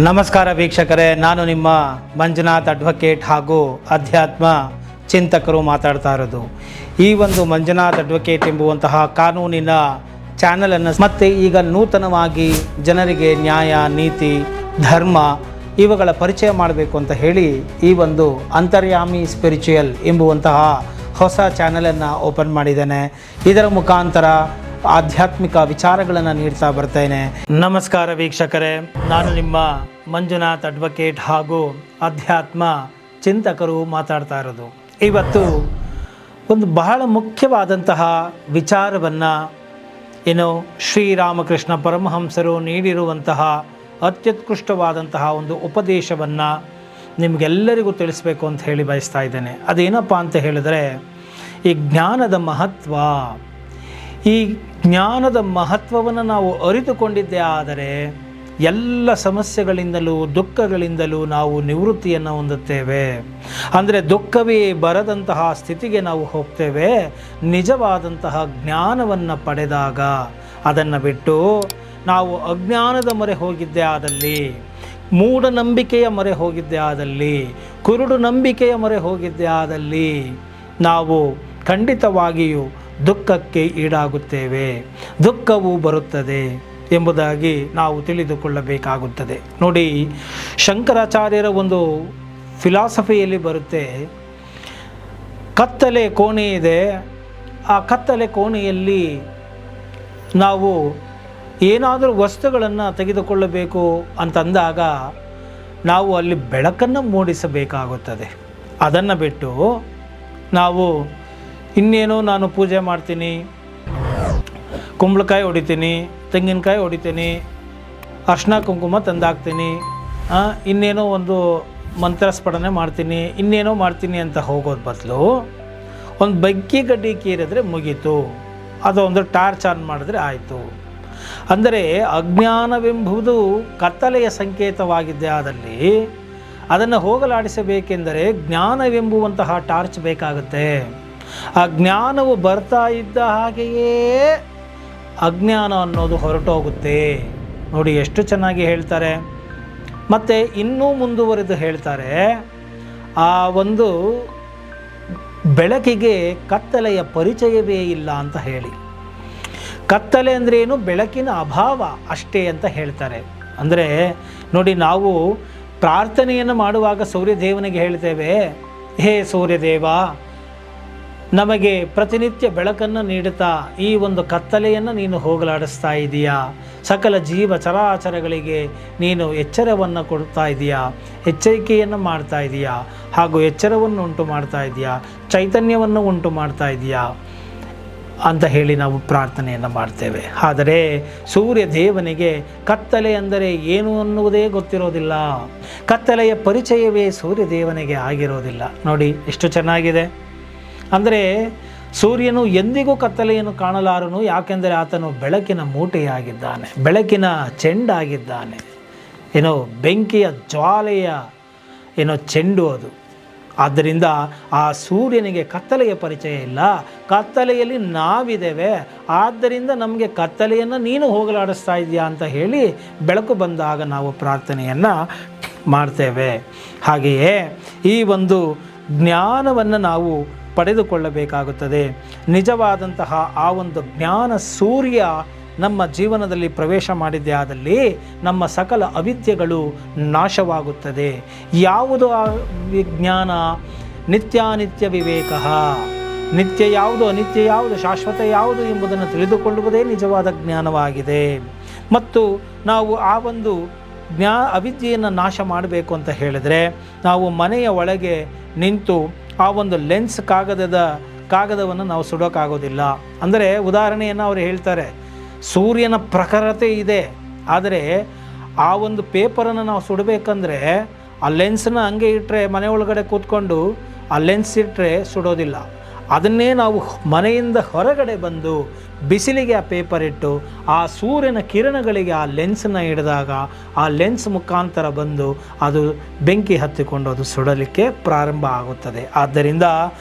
ನಮಸ್ಕಾರ ವೀಕ್ಷಕರೇ, ನಾನು ನಿಮ್ಮ ಮಂಜುನಾಥ್ ಅಡ್ವೊಕೇಟ್ ಹಾಗೂ ಅಧ್ಯಾತ್ಮ ಚಿಂತಕರು ಮಾತಾಡ್ತಾ ಇರೋದು. ಈ ಒಂದು ಮಂಜುನಾಥ್ ಅಡ್ವೊಕೇಟ್ ಎಂಬುವಂತಹ ಕಾನೂನಿನ ಚಾನಲನ್ನು ಮತ್ತೆ ಈಗ ನೂತನವಾಗಿ ಜನರಿಗೆ ನ್ಯಾಯ, ನೀತಿ, ಧರ್ಮ ಇವುಗಳ ಪರಿಚಯ ಮಾಡಬೇಕು ಅಂತ ಹೇಳಿ ಈ ಒಂದು ಅಂತರ್ಯಾಮಿ ಸ್ಪಿರಿಚುಯಲ್ ಎಂಬುವಂತಹ ಹೊಸ ಚಾನಲನ್ನು ಓಪನ್ ಮಾಡಿದ್ದೇನೆ. ಇದರ ಮುಖಾಂತರ ಆಧ್ಯಾತ್ಮಿಕ ವಿಚಾರಗಳನ್ನು ನೀಡ್ತಾ ಬರ್ತೇನೆ. ನಮಸ್ಕಾರ ವೀಕ್ಷಕರೇ, ನಾನು ನಿಮ್ಮ ಮಂಜುನಾಥ್ ಅಡ್ವೊಕೇಟ್ ಹಾಗೂ ಅಧ್ಯಾತ್ಮ ಚಿಂತಕರು ಮಾತಾಡ್ತಾ ಇರೋದು. ಇವತ್ತು ಒಂದು ಬಹಳ ಮುಖ್ಯವಾದಂತಹ ವಿಚಾರವನ್ನು ಶ್ರೀರಾಮಕೃಷ್ಣ ಪರಮಹಂಸರು ನೀಡಿರುವಂತಹ ಅತ್ಯುತ್ಕೃಷ್ಟವಾದಂತಹ ಒಂದು ಉಪದೇಶವನ್ನು ನಿಮಗೆಲ್ಲರಿಗೂ ತಿಳಿಸ್ಬೇಕು ಅಂತ ಹೇಳಿ ಬಯಸ್ತಾ ಇದ್ದೇನೆ. ಅದೇನಪ್ಪ ಅಂತ ಹೇಳಿದರೆ, ಈ ಜ್ಞಾನದ ಮಹತ್ವ. ಈ ಜ್ಞಾನದ ಮಹತ್ವವನ್ನು ನಾವು ಅರಿತುಕೊಂಡಿದ್ದೇ ಆದರೆ ಎಲ್ಲ ಸಮಸ್ಯೆಗಳಿಂದಲೂ ದುಃಖಗಳಿಂದಲೂ ನಾವು ನಿವೃತ್ತಿಯನ್ನು ಹೊಂದುತ್ತೇವೆ. ಅಂದರೆ ದುಃಖವೇ ಬರದಂತಹ ಸ್ಥಿತಿಗೆ ನಾವು ಹೋಗ್ತೇವೆ. ನಿಜವಾದಂತಹ ಜ್ಞಾನವನ್ನು ಪಡೆದಾಗ ಅದನ್ನು ಬಿಟ್ಟು ನಾವು ಅಜ್ಞಾನದ ಮೊರೆ ಹೋಗಿದ್ದೇ ಆದಲ್ಲಿ, ಮೂಢನಂಬಿಕೆಯ ಮೊರೆ ಹೋಗಿದ್ದೇ ಆದಲ್ಲಿ, ಕುರುಡು ನಂಬಿಕೆಯ ಮೊರೆ ಹೋಗಿದ್ದೇ ಆದಲ್ಲಿ ನಾವು ಖಂಡಿತವಾಗಿಯೂ ದುಃಖಕ್ಕೆ ಈಡಾಗುತ್ತೇವೆ. ದುಃಖವು ಬರುತ್ತದೆ ಎಂಬುದಾಗಿ ನಾವು ತಿಳಿದುಕೊಳ್ಳಬೇಕಾಗುತ್ತದೆ. ನೋಡಿ, ಶಂಕರಾಚಾರ್ಯರ ಒಂದು ಫಿಲಾಸಫಿಯಲ್ಲಿ ಬರುತ್ತೆ, ಕತ್ತಲೆ ಕೋಣೆ ಇದೆ. ಆ ಕತ್ತಲೆ ಕೋಣೆಯಲ್ಲಿ ನಾವು ಏನಾದರೂ ವಸ್ತುಗಳನ್ನು ತೆಗೆದುಕೊಳ್ಳಬೇಕು ಅಂತಂದಾಗ ನಾವು ಅಲ್ಲಿ ಬೆಳಕನ್ನು ಮೂಡಿಸಬೇಕಾಗುತ್ತದೆ. ಅದನ್ನು ಬಿಟ್ಟು ನಾವು ಇನ್ನೇನೋ ನಾನು ಪೂಜೆ ಮಾಡ್ತೀನಿ, ಕುಂಬಳಕಾಯಿ ಹೊಡಿತೀನಿ, ತೆಂಗಿನಕಾಯಿ ಹೊಡಿತೀನಿ, ಅರ್ಶಿನ ಕುಂಕುಮ ತಂದಾಕ್ತೀನಿ, ಇನ್ನೇನೋ ಒಂದು ಮಂತ್ರಸ್ಫಟನೆ ಮಾಡ್ತೀನಿ, ಇನ್ನೇನೋ ಮಾಡ್ತೀನಿ ಅಂತ ಹೋಗೋದು ಬದಲು ಒಂದು ಬಗ್ಗಿ ಗಡ್ಡಿ ಕೀರಿದ್ರೆ ಮುಗೀತು, ಅದೊಂದು ಟಾರ್ಚ್ ಆನ್ ಮಾಡಿದ್ರೆ ಆಯಿತು. ಅಂದರೆ ಅಜ್ಞಾನವೆಂಬುದು ಕತ್ತಲೆಯ ಸಂಕೇತವಾಗಿದ್ದೇ ಆದಲ್ಲಿ ಅದನ್ನು ಹೋಗಲಾಡಿಸಬೇಕೆಂದರೆ ಜ್ಞಾನವೆಂಬುವಂತಹ ಟಾರ್ಚ್ ಬೇಕಾಗುತ್ತೆ. ಆ ಜ್ಞಾನವು ಬರ್ತಾ ಇದ್ದ ಹಾಗೆಯೇ ಅಜ್ಞಾನ ಅನ್ನೋದು ಹೊರಟೋಗುತ್ತೆ. ನೋಡಿ ಎಷ್ಟು ಚೆನ್ನಾಗಿ ಹೇಳ್ತಾರೆ. ಮತ್ತು ಇನ್ನೂ ಮುಂದುವರೆದು ಹೇಳ್ತಾರೆ, ಆ ಒಂದು ಬೆಳಕಿಗೆ ಕತ್ತಲೆಯ ಪರಿಚಯವೇ ಇಲ್ಲ ಅಂತ ಹೇಳಿ. ಕತ್ತಲೆ ಅಂದರೆ ಏನು? ಬೆಳಕಿನ ಅಭಾವ ಅಷ್ಟೇ ಅಂತ ಹೇಳ್ತಾರೆ. ಅಂದರೆ ನೋಡಿ, ನಾವು ಪ್ರಾರ್ಥನೆಯನ್ನು ಮಾಡುವಾಗ ಸೂರ್ಯದೇವನಿಗೆ ಹೇಳ್ತೇವೆ, ಹೇ ಸೂರ್ಯದೇವ, ನಮಗೆ ಪ್ರತಿನಿತ್ಯ ಬೆಳಕನ್ನು ನೀಡುತ್ತಾ ಈ ಒಂದು ಕತ್ತಲೆಯನ್ನು ನೀನು ಹೋಗಲಾಡಿಸ್ತಾ ಇದೆಯಾ, ಸಕಲ ಜೀವ ಚರಾಚರಗಳಿಗೆ ನೀನು ಎಚ್ಚರವನ್ನು ಕೊಡ್ತಾ ಇದೆಯಾ, ಎಚ್ಚರಿಕೆಯನ್ನು ಮಾಡ್ತಾ ಇದೆಯಾ, ಹಾಗೂ ಎಚ್ಚರವನ್ನು ಉಂಟು ಮಾಡ್ತಾ ಇದೆಯಾ, ಚೈತನ್ಯವನ್ನು ಉಂಟು ಮಾಡ್ತಾ ಇದೆಯಾ ಅಂತ ಹೇಳಿ ನಾವು ಪ್ರಾರ್ಥನೆಯನ್ನು ಮಾಡ್ತೇವೆ. ಆದರೆ ಸೂರ್ಯ ದೇವನಿಗೆ ಕತ್ತಲೆ ಅಂದರೆ ಏನು ಅನ್ನುವುದೇ ಗೊತ್ತಿರೋದಿಲ್ಲ. ಕತ್ತಲೆಯ ಪರಿಚಯವೇ ಸೂರ್ಯ ದೇವನಿಗೆ ಆಗಿರೋದಿಲ್ಲ. ನೋಡಿ ಎಷ್ಟು ಚೆನ್ನಾಗಿದೆ. ಅಂದರೆ ಸೂರ್ಯನು ಎಂದಿಗೂ ಕತ್ತಲೆಯನ್ನು ಕಾಣಲಾರನು, ಯಾಕೆಂದರೆ ಆತನು ಬೆಳಕಿನ ಮೂಟೆಯಾಗಿದ್ದಾನೆ, ಬೆಳಕಿನ ಚೆಂಡಾಗಿದ್ದಾನೆ. ಬೆಂಕಿಯ ಜ್ವಾಲೆಯ ಚೆಂಡು ಅದು. ಆದ್ದರಿಂದ ಆ ಸೂರ್ಯನಿಗೆ ಕತ್ತಲೆಯ ಪರಿಚಯ ಇಲ್ಲ. ಕತ್ತಲೆಯಲ್ಲಿ ನಾವಿದ್ದೇವೆ, ಆದ್ದರಿಂದ ನಮಗೆ ಕತ್ತಲೆಯನ್ನು ನೀನು ಹೋಗಲಾಡಿಸ್ತಾ ಇದೆಯಾ ಅಂತ ಹೇಳಿ ಬೆಳಕು ಬಂದಾಗ ನಾವು ಪ್ರಾರ್ಥನೆಯನ್ನು ಮಾಡ್ತೇವೆ. ಹಾಗೆಯೇ ಈ ಒಂದು ಜ್ಞಾನವನ್ನು ನಾವು ಪಡೆದುಕೊಳ್ಳಬೇಕಾಗುತ್ತದೆ. ನಿಜವಾದಂತಹ ಆ ಒಂದು ಜ್ಞಾನ ಸೂರ್ಯ ನಮ್ಮ ಜೀವನದಲ್ಲಿ ಪ್ರವೇಶ ಮಾಡಿದ್ದೇ ಆದಲ್ಲಿ ನಮ್ಮ ಸಕಲ ಅವಿದ್ಯೆಗಳು ನಾಶವಾಗುತ್ತದೆ. ಯಾವುದು ಆ ವಿಜ್ಞಾನ? ನಿತ್ಯಾನಿತ್ಯ ವಿವೇಕ. ನಿತ್ಯ ಯಾವುದು, ಅನಿತ್ಯ ಯಾವುದು, ಶಾಶ್ವತ ಯಾವುದು ಎಂಬುದನ್ನು ತಿಳಿದುಕೊಳ್ಳುವುದೇ ನಿಜವಾದ ಜ್ಞಾನವಾಗಿದೆ. ಮತ್ತು ನಾವು ಆ ಒಂದು ಅವಿದ್ಯೆಯನ್ನು ನಾಶ ಮಾಡಬೇಕು ಅಂತ ಹೇಳಿದರೆ ನಾವು ಮನೆಯ ಒಳಗೆ ನಿಂತು ಆ ಒಂದು ಲೆನ್ಸ್ ಕಾಗದವನ್ನು ನಾವು ಸುಡೋಕ್ಕಾಗೋದಿಲ್ಲ. ಅಂದರೆ ಉದಾಹರಣೆಯನ್ನು ಅವರು ಹೇಳ್ತಾರೆ, ಸೂರ್ಯನ ಪ್ರಖರತೆ ಇದೆ, ಆದರೆ ಆ ಒಂದು ಪೇಪರನ್ನು ನಾವು ಸುಡಬೇಕಂದ್ರೆ ಆ ಲೆನ್ಸನ್ನ ಹಂಗೆ ಇಟ್ಟರೆ, ಮನೆ ಒಳಗಡೆ ಕೂತ್ಕೊಂಡು ಆ ಲೆನ್ಸ್ ಇಟ್ಟರೆ ಸುಡೋದಿಲ್ಲ. ಅದನ್ನೇ ನಾವು ಮನೆಯಿಂದ ಹೊರಗಡೆ ಬಂದು ಬಿಸಿಲಿಗೆ ಆ ಪೇಪರ್ ಇಟ್ಟು ಆ ಸೂರ್ಯನ ಕಿರಣಗಳಿಗೆ ಆ ಲೆನ್ಸನ್ನು ಹಿಡಿದಾಗ ಆ ಲೆನ್ಸ್ ಮುಖಾಂತರ ಬಂದು ಅದು ಬೆಂಕಿ ಹತ್ತಿಕೊಂಡು ಅದು ಸುಡಲಿಕ್ಕೆ ಪ್ರಾರಂಭ ಆಗುತ್ತದೆ. ಆದ್ದರಿಂದ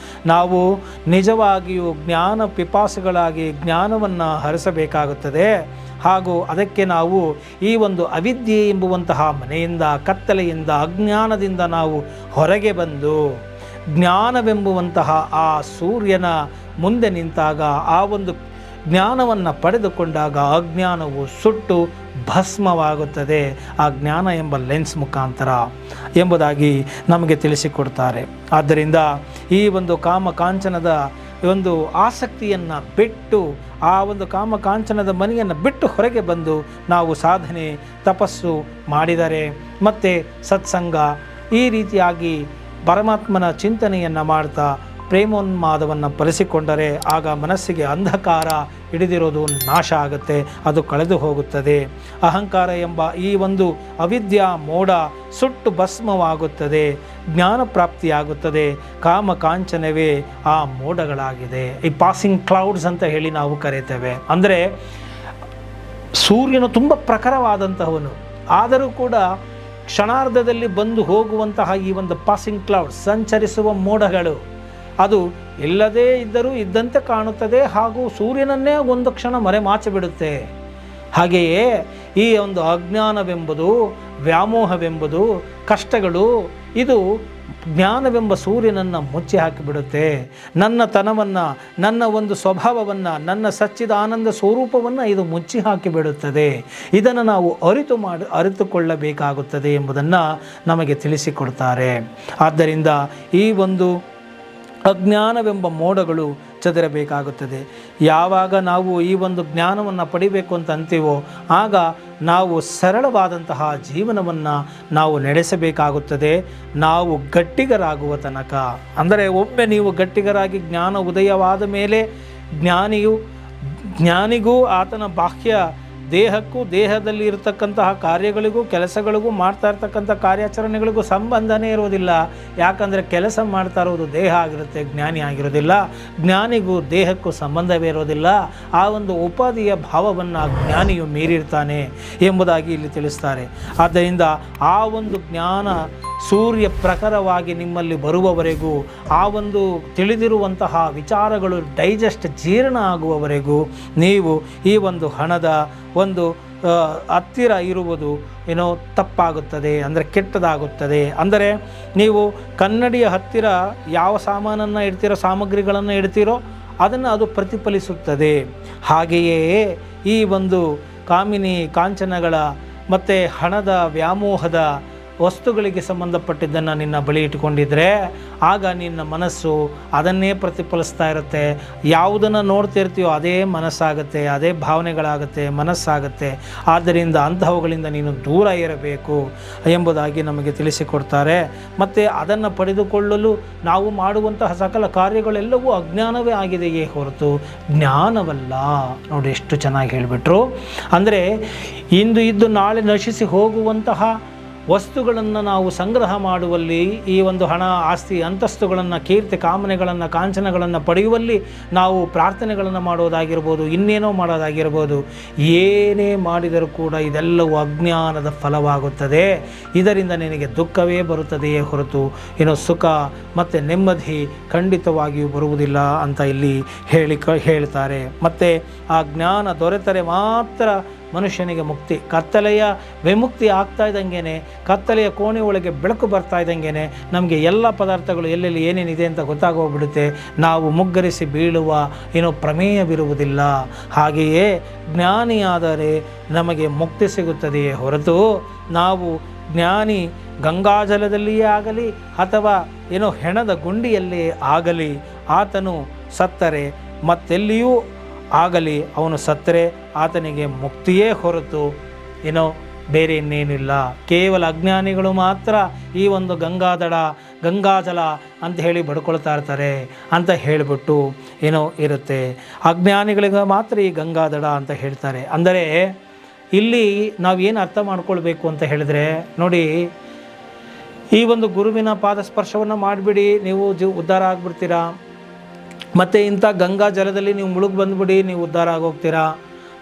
ನಾವು ನಿಜವಾಗಿಯೂ ಜ್ಞಾನ ಪಿಪಾಸುಗಳಾಗಿ ಜ್ಞಾನವನ್ನು ಹರಿಸಬೇಕಾಗುತ್ತದೆ. ಹಾಗೂ ಅದಕ್ಕೆ ನಾವು ಈ ಒಂದು ಅವಿದ್ಯೆ ಎಂಬುವಂತಹ ಮನೆಯಿಂದ, ಕತ್ತಲೆಯಿಂದ, ಅಜ್ಞಾನದಿಂದ ನಾವು ಹೊರಗೆ ಬಂದು ಜ್ಞಾನವೆಂಬುವಂತಹ ಆ ಸೂರ್ಯನ ಮುಂದೆ ನಿಂತಾಗ, ಆ ಒಂದು ಜ್ಞಾನವನ್ನು ಪಡೆದುಕೊಂಡಾಗ ಅಜ್ಞಾನವು ಸುಟ್ಟು ಭಸ್ಮವಾಗುತ್ತದೆ ಆ ಜ್ಞಾನ ಎಂಬ ಲೆನ್ಸ್ ಮುಖಾಂತರ ಎಂಬುದಾಗಿ ನಮಗೆ ತಿಳಿಸಿಕೊಡ್ತಾರೆ. ಆದ್ದರಿಂದ ಈ ಒಂದು ಕಾಮಕಾಂಚನದ ಒಂದು ಆಸಕ್ತಿಯನ್ನು ಬಿಟ್ಟು, ಆ ಒಂದು ಕಾಮಕಾಂಚನದ ಮನೆಯನ್ನು ಬಿಟ್ಟು ಹೊರಗೆ ಬಂದು ನಾವು ಸಾಧನೆ, ತಪಸ್ಸು ಮಾಡಿದರೆ ಮತ್ತು ಸತ್ಸಂಗ ಈ ರೀತಿಯಾಗಿ ಪರಮಾತ್ಮನ ಚಿಂತನೆಯನ್ನು ಮಾಡ್ತಾ ಪ್ರೇಮೋನ್ಮಾದವನ್ನು ಬರೆಸಿಕೊಂಡರೆ ಆಗ ಮನಸ್ಸಿಗೆ ಅಂಧಕಾರ ಹಿಡಿದಿರೋದು ನಾಶ ಆಗುತ್ತೆ, ಅದು ಕಳೆದು ಹೋಗುತ್ತದೆ. ಅಹಂಕಾರ ಎಂಬ ಈ ಒಂದು ಅವಿದ್ಯಾ ಮೋಡ ಸುಟ್ಟು ಭಸ್ಮವಾಗುತ್ತದೆ, ಜ್ಞಾನ ಪ್ರಾಪ್ತಿಯಾಗುತ್ತದೆ. ಕಾಮಕಾಂಚನವೇ ಆ ಮೋಡಗಳಾಗಿದೆ, ಈ ಪಾಸಿಂಗ್ ಕ್ಲೌಡ್ಸ್ ಅಂತ ಹೇಳಿ ನಾವು ಕರೀತೇವೆ. ಅಂದರೆ ಸೂರ್ಯನು ತುಂಬ ಪ್ರಖರವಾದಂತಹವನು, ಆದರೂ ಕೂಡ ಕ್ಷಣಾರ್ಧದಲ್ಲಿ ಬಂದು ಹೋಗುವಂತಹ ಈ ಒಂದು ಪಾಸಿಂಗ್ ಕ್ಲೌಡ್ಸ್, ಸಂಚರಿಸುವ ಮೋಡಗಳು, ಅದು ಇಲ್ಲದೇ ಇದ್ದರೂ ಇದ್ದಂತೆ ಕಾಣುತ್ತದೆ ಹಾಗೂ ಸೂರ್ಯನನ್ನೇ ಒಂದು ಕ್ಷಣ ಮರೆಮಾಚಿಬಿಡುತ್ತೆ. ಹಾಗೆಯೇ ಈ ಒಂದು ಅಜ್ಞಾನವೆಂಬುದು, ವ್ಯಾಮೋಹವೆಂಬುದು, ಕಷ್ಟಗಳು, ಇದು ಜ್ಞಾನವೆಂಬ ಸೂರ್ಯನನ್ನು ಮುಚ್ಚಿ ಹಾಕಿಬಿಡುತ್ತೆ. ನನ್ನ ತನವನ್ನು, ನನ್ನ ಒಂದು ಸ್ವಭಾವವನ್ನು, ನನ್ನ ಸಚ್ಚಿದಾನಂದ ಸ್ವರೂಪವನ್ನು ಇದು ಮುಚ್ಚಿ ಹಾಕಿಬಿಡುತ್ತದೆ. ಇದನ್ನು ನಾವು ಅರಿತುಕೊಳ್ಳಬೇಕಾಗುತ್ತದೆ ಎಂಬುದನ್ನು ನಮಗೆ ತಿಳಿಸಿಕೊಡ್ತಾರೆ. ಆದ್ದರಿಂದ ಈ ಒಂದು ಅಜ್ಞಾನವೆಂಬ ಮೋಡಗಳು ಚದರಬೇಕಾಗುತ್ತದೆ. ಯಾವಾಗ ನಾವು ಈ ಒಂದು ಜ್ಞಾನವನ್ನು ಪಡಿಬೇಕು ಅಂತ ಅಂತೀವೋ ಆಗ ನಾವು ಸರಳವಾದಂತಹ ಜೀವನವನ್ನು ನಾವು ನಡೆಸಬೇಕಾಗುತ್ತದೆ. ನಾವು ಗಟ್ಟಿಗರಾಗುವ ತನಕ, ಅಂದರೆ ಒಮ್ಮೆ ನೀವು ಗಟ್ಟಿಗರಾಗಿ ಜ್ಞಾನ ಉದಯವಾದ ಮೇಲೆ ಜ್ಞಾನಿಗೂ ಆತನ ಬಾಹ್ಯ ದೇಹಕ್ಕೂ, ದೇಹದಲ್ಲಿ ಇರತಕ್ಕಂತಹ ಕಾರ್ಯಗಳಿಗೂ, ಕೆಲಸಗಳಿಗೂ, ಮಾಡ್ತಾ ಇರ್ತಕ್ಕಂಥ ಕಾರ್ಯಾಚರಣೆಗಳಿಗೂ ಸಂಬಂಧನೇ ಇರೋದಿಲ್ಲ. ಯಾಕಂದರೆ ಕೆಲಸ ಮಾಡ್ತಾ ಇರೋದು ದೇಹ ಆಗಿರುತ್ತೆ, ಜ್ಞಾನಿ ಆಗಿರೋದಿಲ್ಲ. ಜ್ಞಾನಿಗೂ ದೇಹಕ್ಕೂ ಸಂಬಂಧವೇ ಇರೋದಿಲ್ಲ. ಆ ಒಂದು ಉಪಾಧಿಯ ಭಾವವನ್ನು ಜ್ಞಾನಿಯು ಮೀರಿರ್ತಾನೆ ಎಂಬುದಾಗಿ ಇಲ್ಲಿ ತಿಳಿಸ್ತಾರೆ. ಆದ್ದರಿಂದ ಆ ಒಂದು ಜ್ಞಾನ ಸೂರ್ಯ ಪ್ರಖರವಾಗಿ ನಿಮ್ಮಲ್ಲಿ ಬರುವವರೆಗೂ, ಆ ಒಂದು ತಿಳಿದಿರುವಂತಹ ವಿಚಾರಗಳು ಡೈಜೆಸ್ಟ್, ಜೀರ್ಣ ಆಗುವವರೆಗೂ ನೀವು ಈ ಒಂದು ಹಣದ ಒಂದು ಹತ್ತಿರ ಇರುವುದು ಏನೋ ತಪ್ಪಾಗುತ್ತದೆ, ಅಂದರೆ ಕೆಟ್ಟದಾಗುತ್ತದೆ. ಅಂದರೆ ನೀವು ಕನ್ನಡಿಯ ಹತ್ತಿರ ಯಾವ ಸಾಮಾನನ್ನು ಇಡ್ತೀರೋ, ಸಾಮಗ್ರಿಗಳನ್ನು ಇಡ್ತೀರೋ ಅದನ್ನು ಅದು ಪ್ರತಿಫಲಿಸುತ್ತದೆ. ಹಾಗೆಯೇ ಈ ಒಂದು ಕಾಮಿನಿ ಕಾಂಚನಗಳ ಮತ್ತು ಹಣದ ವ್ಯಾಮೋಹದ ವಸ್ತುಗಳಿಗೆ ಸಂಬಂಧಪಟ್ಟಿದ್ದನ್ನು ನಿನ್ನ ಬಳಿ ಇಟ್ಕೊಂಡಿದ್ರೆ ಆಗ ನಿನ್ನ ಮನಸ್ಸು ಅದನ್ನೇ ಪ್ರತಿಫಲಿಸ್ತಾ ಇರುತ್ತೆ. ಯಾವುದನ್ನು ನೋಡ್ತಿರ್ತೀಯೋ ಅದೇ ಮನಸ್ಸಾಗುತ್ತೆ, ಅದೇ ಭಾವನೆಗಳಾಗುತ್ತೆ, ಮನಸ್ಸಾಗುತ್ತೆ. ಆದ್ದರಿಂದ ಅಂತಹವುಗಳಿಂದ ನೀನು ದೂರ ಇರಬೇಕು ಎಂಬುದಾಗಿ ನಮಗೆ ತಿಳಿಸಿಕೊಡ್ತಾರೆ. ಮತ್ತು ಅದನ್ನು ಪಡೆದುಕೊಳ್ಳಲು ನಾವು ಮಾಡುವಂತಹ ಸಕಲ ಕಾರ್ಯಗಳೆಲ್ಲವೂ ಅಜ್ಞಾನವೇ ಆಗಿದೆಯೇ ಹೊರತು ಜ್ಞಾನವಲ್ಲ. ನೋಡಿ ಎಷ್ಟು ಚೆನ್ನಾಗಿ ಹೇಳಿಬಿಟ್ರು. ಅಂದರೆ ಇಂದು ಇದ್ದು ನಾಳೆ ನಶಿಸಿ ಹೋಗುವಂತಹ ವಸ್ತುಗಳನ್ನು ನಾವು ಸಂಗ್ರಹ ಮಾಡುವಲ್ಲಿ, ಈ ಒಂದು ಹಣ, ಆಸ್ತಿ, ಅಂತಸ್ತುಗಳನ್ನು, ಕೀರ್ತಿ, ಕಾಮನೆಗಳನ್ನು, ಕಾಂಚನಗಳನ್ನು ಪಡೆಯುವಲ್ಲಿ ನಾವು ಪ್ರಾರ್ಥನೆಗಳನ್ನು ಮಾಡೋದಾಗಿರ್ಬೋದು, ಇನ್ನೇನೋ ಮಾಡೋದಾಗಿರ್ಬೋದು, ಏನೇ ಮಾಡಿದರೂ ಕೂಡ ಇದೆಲ್ಲವೂ ಅಜ್ಞಾನದ ಫಲವಾಗುತ್ತದೆ. ಇದರಿಂದ ನಿನಗೆ ದುಃಖವೇ ಬರುತ್ತದೆಯೇ ಹೊರತು ಏನೋ ಸುಖ ಮತ್ತು ನೆಮ್ಮದಿ ಖಂಡಿತವಾಗಿಯೂ ಬರುವುದಿಲ್ಲ ಅಂತ ಇಲ್ಲಿ ಹೇಳ್ತಾರೆ. ಮತ್ತು ಆ ಜ್ಞಾನ ದೊರೆತರೆ ಮಾತ್ರ ಮನುಷ್ಯನಿಗೆ ಮುಕ್ತಿ. ಕತ್ತಲೆಯ ವಿಮುಕ್ತಿ ಆಗ್ತಾ ಇದ್ದಂಗೆ, ಕತ್ತಲೆಯ ಕೋಣೆ ಒಳಗೆ ಬೆಳಕು ಬರ್ತಾ ಇದ್ದಂಗೆ ನಮಗೆ ಎಲ್ಲ ಪದಾರ್ಥಗಳು ಎಲ್ಲೆಲ್ಲಿ ಏನೇನಿದೆ ಅಂತ ಗೊತ್ತಾಗೋಗ್ಬಿಡುತ್ತೆ. ನಾವು ಮುಗ್ಗರಿಸಿ ಬೀಳುವ ಏನೋ ಪ್ರಮೇಯವಿರುವುದಿಲ್ಲ. ಹಾಗೆಯೇ ಜ್ಞಾನಿಯಾದರೆ ನಮಗೆ ಮುಕ್ತಿ ಸಿಗುತ್ತದೆಯೇ ಹೊರತು ನಾವು ಜ್ಞಾನಿ ಗಂಗಾಜಲದಲ್ಲಿಯೇ ಆಗಲಿ ಅಥವಾ ಏನೋ ಹೆಣದ ಗುಂಡಿಯಲ್ಲೇ ಆಗಲಿ ಆತನು ಸತ್ತರೆ ಮತ್ತೆಲ್ಲಿಯೂ ಆಗಲಿ ಅವನು ಸತ್ತರೆ ಆತನಿಗೆ ಮುಕ್ತಿಯೇ ಹೊರತು ಏನೋ ಬೇರೆ ಇನ್ನೇನಿಲ್ಲ. ಕೇವಲ ಅಜ್ಞಾನಿಗಳು ಮಾತ್ರ ಈ ಒಂದು ಗಂಗಾಜಲ ಅಂತ ಹೇಳಿ ಬಡ್ಕೊಳ್ತಾ ಇರ್ತಾರೆ ಅಂತ ಹೇಳಿಬಿಟ್ಟು ಏನೋ ಇರುತ್ತೆ. ಅಜ್ಞಾನಿಗಳಿಗೆ ಮಾತ್ರ ಈ ಗಂಗಾದಡ ಅಂತ ಹೇಳ್ತಾರೆ. ಅಂದರೆ ಇಲ್ಲಿ ನಾವೇನು ಅರ್ಥ ಮಾಡ್ಕೊಳ್ಬೇಕು ಅಂತ ಹೇಳಿದ್ರೆ, ನೋಡಿ, ಈ ಒಂದು ಗುರುವಿನ ಪಾದ ಸ್ಪರ್ಶವನ್ನು ಮಾಡಿಬಿಡಿ ನೀವು ಉದ್ಧಾರ ಆಗಿಬಿಡ್ತೀರಾ, ಮತ್ತು ಇಂಥ ಗಂಗಾ ಜಲದಲ್ಲಿ ನೀವು ಮುಳುಗಿ ಬಂದುಬಿಡಿ, ನೀವು ಉದ್ಧಾರ ಆಗೋಗ್ತೀರಾ.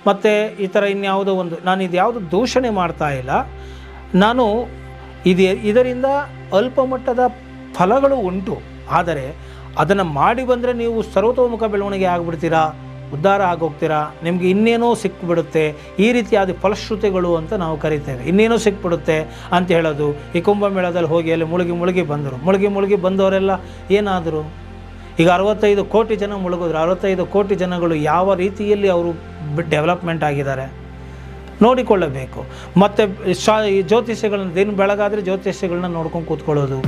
ಮತ್ತು ಈ ಥರ ಇನ್ಯಾವುದೋ ಒಂದು, ನಾನು ಇದು ಯಾವುದು ದೂಷಣೆ ಮಾಡ್ತಾ ಇಲ್ಲ, ನಾನು ಇದರಿಂದ ಅಲ್ಪ ಮಟ್ಟದ ಫಲಗಳು ಉಂಟು. ಆದರೆ ಅದನ್ನು ಮಾಡಿ ಬಂದರೆ ನೀವು ಸರ್ವತೋಮುಖ ಬೆಳವಣಿಗೆ ಆಗಿಬಿಡ್ತೀರಾ, ಉದ್ಧಾರ ಆಗೋಗ್ತೀರಾ, ನಿಮಗೆ ಇನ್ನೇನೋ ಸಿಕ್ಬಿಡುತ್ತೆ. ಈ ರೀತಿಯಾದ ಫಲಶ್ರುತಿಗಳು ಅಂತ ನಾವು ಕರಿತೇವೆ. ಇನ್ನೇನೋ ಸಿಕ್ಬಿಡುತ್ತೆ ಅಂತ ಹೇಳೋದು. ಈ ಕುಂಭಮೇಳದಲ್ಲಿ ಹೋಗಿ ಅಲ್ಲಿ ಮುಳುಗಿ ಬಂದರು. ಮುಳುಗಿ ಬಂದವರೆಲ್ಲ ಏನಾದರು? ಈಗ 65 ಕೋಟಿ ಜನ ಮುಳುಗಿದ್ರು. 65 ಕೋಟಿ ಜನಗಳು ಯಾವ ರೀತಿಯಲ್ಲಿ ಅವರು ಡೆವಲಪ್ಮೆಂಟ್ ಆಗಿದ್ದಾರೆ ನೋಡಿಕೊಳ್ಳಬೇಕು. ಮತ್ತು ಈ ಜ್ಯೋತಿಷ್ಯಗಳನ್ನ ದಿನ ಬೆಳಗಾದರೆ ಜ್ಯೋತಿಷ್ಯಗಳನ್ನ ನೋಡ್ಕೊಂಡು ಕೂತ್ಕೊಳ್ಳೋದು.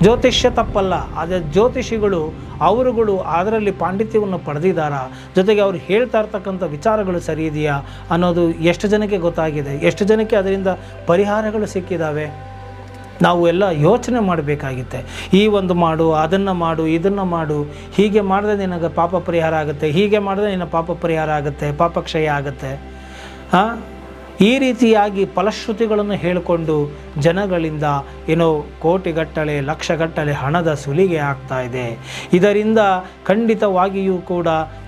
ಜ್ಯೋತಿಷ್ಯ ತಪ್ಪಲ್ಲ, ಆದರೆ ಜ್ಯೋತಿಷಿಗಳು ಅವರುಗಳು ಅದರಲ್ಲಿ ಪಾಂಡಿತ್ಯವನ್ನು ಪಡೆದಿದ್ದಾರಾ, ಜೊತೆಗೆ ಅವರು ಹೇಳ್ತಾ ಇರ್ತಕ್ಕಂಥ ವಿಚಾರಗಳು ಸರಿ ಇದೆಯಾ ಅನ್ನೋದು ಎಷ್ಟು ಜನಕ್ಕೆ ಗೊತ್ತಾಗಿದೆ, ಎಷ್ಟು ಜನಕ್ಕೆ ಅದರಿಂದ ಪರಿಹಾರಗಳು ಸಿಕ್ಕಿದ್ದಾವೆ. ನಾವು ಎಲ್ಲ ಯೋಚನೆ ಮಾಡಬೇಕಾಗಿತ್ತೆ. ಈ ಒಂದು ಮಾಡು, ಅದನ್ನು ಮಾಡು, ಇದನ್ನು ಮಾಡು, ಹೀಗೆ ಮಾಡಿದ್ರೆ ನಿನಗೆ ಪಾಪ ಪರಿಹಾರ ಆಗುತ್ತೆ, ಹೀಗೆ ಮಾಡಿದ್ರೆ ನಿನ್ನ ಪಾಪ ಪರಿಹಾರ ಆಗುತ್ತೆ, ಪಾಪಕ್ಷಯ ಆಗುತ್ತೆ. ಈ ರೀತಿಯಾಗಿ ಫಲಶ್ರುತಿಗಳನ್ನು ಹೇಳಿಕೊಂಡು ಜನಗಳಿಂದ ಏನೋ ಕೋಟಿಗಟ್ಟಲೆ ಲಕ್ಷಗಟ್ಟಲೆ ಹಣದ ಸುಲಿಗೆ ಆಗ್ತಾ ಇದೆ. ಇದರಿಂದ ಖಂಡಿತವಾಗಿಯೂ ಕೂಡ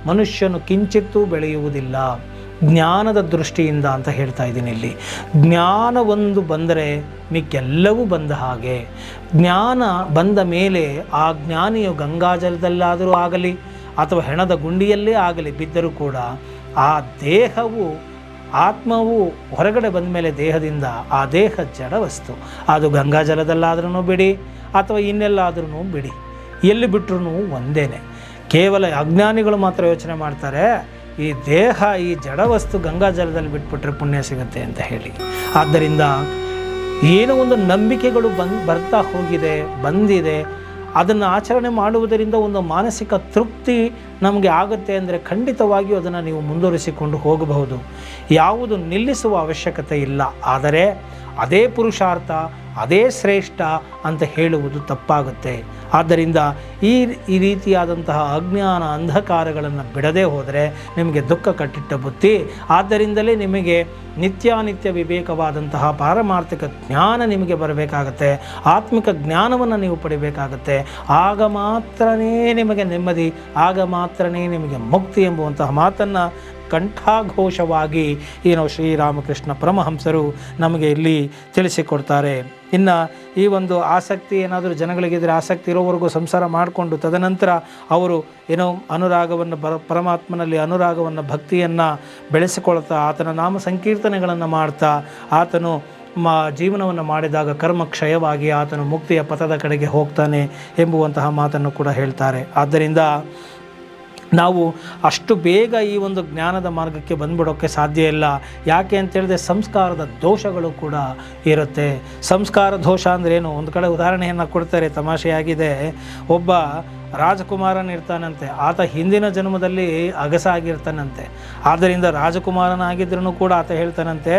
ಮನುಷ್ಯನು ಕಿಂಚಿತ್ತೂ ಬೆಳೆಯುವುದಿಲ್ಲ. ಜ್ಞಾನದ ದೃಷ್ಟಿಯಿಂದ ಅಂತ ಹೇಳ್ತಾ ಇದ್ದೀನಿ. ಇಲ್ಲಿ ಜ್ಞಾನ ಒಂದು ಬಂದರೆ ಮಿಕ್ಕೆಲ್ಲವೂ ಬಂದ ಹಾಗೆ. ಜ್ಞಾನ ಬಂದ ಮೇಲೆ ಆ ಜ್ಞಾನಿಯು ಗಂಗಾಜಲದಲ್ಲಾದರೂ ಆಗಲಿ ಅಥವಾ ಹೆಣದ ಗುಂಡಿಯಲ್ಲೇ ಆಗಲಿ ಬಿದ್ದರೂ ಕೂಡ ಆ ದೇಹವು, ಆತ್ಮವು ಹೊರಗಡೆ ಬಂದ ಮೇಲೆ ದೇಹದಿಂದ ಆ ದೇಹ ಜಡ ವಸ್ತು. ಅದು ಗಂಗಾಜಲದಲ್ಲಾದ್ರೂ ಬಿಡಿ ಅಥವಾ ಇನ್ನೆಲ್ಲಾದ್ರೂ ಬಿಡಿ, ಎಲ್ಲಿ ಬಿಟ್ಟರು ಒಂದೇನೆ. ಕೇವಲ ಅಜ್ಞಾನಿಗಳು ಮಾತ್ರ ಯೋಚನೆ ಮಾಡ್ತಾರೆ ಈ ದೇಹ, ಈ ಜಡವಸ್ತು ಗಂಗಾಜಲದಲ್ಲಿ ಬಿಟ್ಬಿಟ್ರೆ ಪುಣ್ಯ ಸಿಗುತ್ತೆ ಅಂತ ಹೇಳಿ. ಆದ್ದರಿಂದ ಏನೋ ಒಂದು ನಂಬಿಕೆಗಳು ಬರ್ತಾ ಹೋಗಿದೆ, ಬಂದಿದೆ. ಅದನ್ನು ಆಚರಣೆ ಮಾಡುವುದರಿಂದ ಒಂದು ಮಾನಸಿಕ ತೃಪ್ತಿ ನಮಗೆ ಆಗುತ್ತೆ ಅಂದರೆ ಖಂಡಿತವಾಗಿಯೂ ಅದನ್ನು ನೀವು ಮುಂದುವರಿಸಿಕೊಂಡು ಹೋಗಬಹುದು. ಯಾವುದು ನಿಲ್ಲಿಸುವ ಅವಶ್ಯಕತೆ ಇಲ್ಲ. ಆದರೆ ಅದೇ ಪುರುಷಾರ್ಥ, ಅದೇ ಶ್ರೇಷ್ಠ ಅಂತ ಹೇಳುವುದು ತಪ್ಪಾಗುತ್ತೆ. ಆದ್ದರಿಂದ ಈ ರೀತಿಯಾದಂತಹ ಅಜ್ಞಾನ ಅಂಧಕಾರಗಳನ್ನು ಬಿಡದೇ ಹೋದರೆ ನಿಮಗೆ ದುಃಖ ಕಟ್ಟಿಟ್ಟ ಬುತ್ತಿ. ಆದ್ದರಿಂದಲೇ ನಿಮಗೆ ನಿತ್ಯಾನಿತ್ಯ ವಿವೇಕವಾದಂತಹ ಪಾರಮಾರ್ಥಿಕ ಜ್ಞಾನ ನಿಮಗೆ ಬರಬೇಕಾಗತ್ತೆ. ಆತ್ಮಿಕ ಜ್ಞಾನವನ್ನು ನೀವು ಪಡಿಬೇಕಾಗತ್ತೆ. ಆಗ ಮಾತ್ರನೇ ನಿಮಗೆ ನೆಮ್ಮದಿ, ಆಗ ಮಾತ್ರನೇ ನಿಮಗೆ ಮುಕ್ತಿ ಎಂಬುವಂತಹ ಮಾತನ್ನು ಕಂಠಾಘೋಷವಾಗಿ ಶ್ರೀರಾಮಕೃಷ್ಣ ಪರಮಹಂಸರು ನಮಗೆ ಇಲ್ಲಿ ತಿಳಿಸಿಕೊಡ್ತಾರೆ. ಇನ್ನು ಈ ಒಂದು ಆಸಕ್ತಿ ಏನಾದರೂ ಜನಗಳಿಗಿದ್ರೆ, ಆಸಕ್ತಿ ಇರೋವರೆಗೂ ಸಂಸಾರ ಮಾಡಿಕೊಂಡು ತದನಂತರ ಅವರು ಅನುರಾಗವನ್ನು ಪರಮಾತ್ಮನಲ್ಲಿ ಅನುರಾಗವನ್ನು, ಭಕ್ತಿಯನ್ನು ಬೆಳೆಸಿಕೊಳ್ತಾ ಆತನ ನಾಮ ಸಂಕೀರ್ತನೆಗಳನ್ನು ಮಾಡ್ತಾ ಆತನು ಜೀವನವನ್ನು ಮಾಡಿದಾಗ ಕರ್ಮ ಕ್ಷಯವಾಗಿ ಆತನು ಮುಕ್ತಿಯ ಪಥದ ಕಡೆಗೆ ಹೋಗ್ತಾನೆ ಎಂಬುವಂತಹ ಮಾತನ್ನು ಕೂಡ ಹೇಳ್ತಾರೆ. ಆದ್ದರಿಂದ ನಾವು ಅಷ್ಟು ಬೇಗ ಈ ಒಂದು ಜ್ಞಾನದ ಮಾರ್ಗಕ್ಕೆ ಬಂದ್ಬಿಡೋಕ್ಕೆ ಸಾಧ್ಯ ಇಲ್ಲ. ಯಾಕೆ ಅಂತೇಳಿದ್ರೆ ಸಂಸ್ಕಾರದ ದೋಷಗಳು ಕೂಡ ಇರುತ್ತೆ. ಸಂಸ್ಕಾರ ದೋಷ ಅಂದ್ರೇನು? ಒಂದು ಕಡೆ ಉದಾಹರಣೆಯನ್ನು ಕೊಡ್ತಾರೆ, ತಮಾಷೆಯಾಗಿದೆ. ಒಬ್ಬ ರಾಜಕುಮಾರನಿರ್ತಾನಂತೆ. ಆತ ಹಿಂದಿನ ಜನ್ಮದಲ್ಲಿ ಅಗಸ ಆಗಿರ್ತಾನಂತೆ. ಆದ್ದರಿಂದ ರಾಜಕುಮಾರನಾಗಿದ್ರೂ ಕೂಡ ಆತ ಹೇಳ್ತಾನಂತೆ,